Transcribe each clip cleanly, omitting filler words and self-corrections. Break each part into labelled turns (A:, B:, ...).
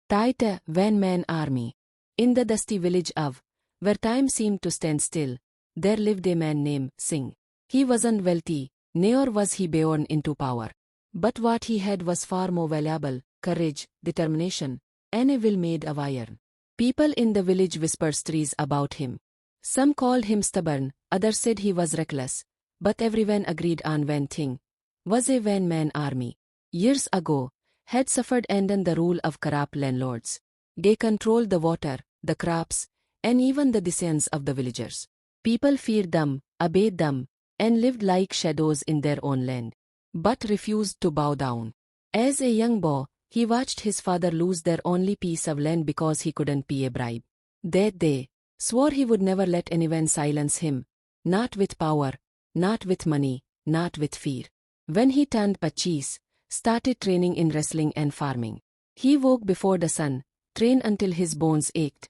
A: Taita one-man army. In the dusty village of, where time seemed to stand still, there lived a man named Singh. He wasn't wealthy, nor was he born into power. But what he had was far more valuable: courage, determination, and a will made of iron. People in the village whispered stories about him. Some called him stubborn, others said he was reckless, but everyone agreed on one thing: was a one-man army. Years ago, had suffered under the rule of corrupt landlords. They controlled the water, the crops, and even the decisions of the villagers. People feared them, obeyed them, and lived like shadows in their own land, but refused to bow down. As a young boy, he watched his father lose their only piece of land because he couldn't pay a bribe. That day, swore he would never let anyone silence him, not with power, not with money, not with fear. When he turned 25, started training in wrestling and farming. He woke before the sun, trained until his bones ached,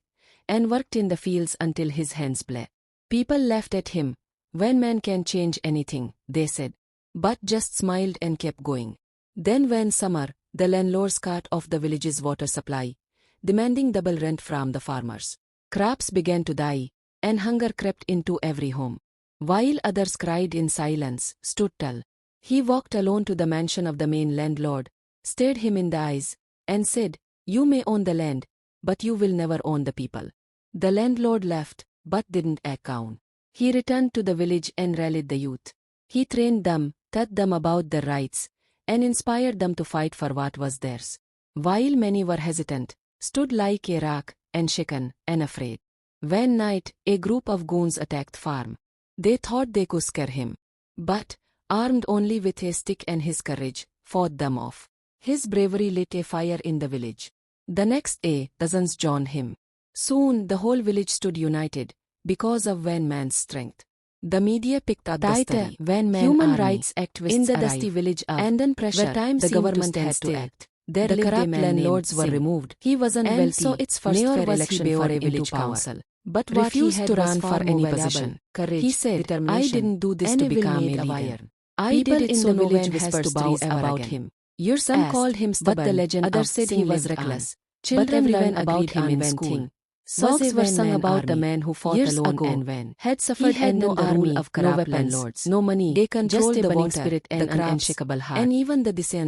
A: and worked in the fields until his hands bled. People laughed at him. "One man can change anything," they said, but just smiled and kept going. Then one summer, the landlords cut off the village's water supply, demanding double rent from the farmers. Crops began to die, and hunger crept into every home. While others cried in silence, stood tall. He walked alone to the mansion of the main landlord, stared him in the eyes, and said, "You may own the land, but you will never own the people." The landlord laughed, but didn't act down. He returned to the village and rallied the youth. He trained them, taught them about their rights, and inspired them to fight for what was theirs. While many were hesitant, stood like a rock, and shaken, and afraid. One night, a group of goons attacked farm. They thought they could scare him, but, armed only with a stick and his courage, fought them off. His bravery lit a fire in the village. The next day, dozens joined him. Soon the whole village stood united, because of one man's strength. The media picked up the story. Human rights activists in the dusty village of, and then pressure, the government had to act. The corrupt landlords were removed. He wasn't wealthy, so its first fair election for a village council. But refused to run for any position. He said, "I didn't do this to become a leader. I did it so no one has to bow about him." Some called him stubborn, but the legend others said he was reckless. Children learned about him in school. Songs were sung about the man who fought alone and had suffered under the rule of corrupt landlords. No money, they controlled the water, spirit, and an unshakable heart, and even the decisions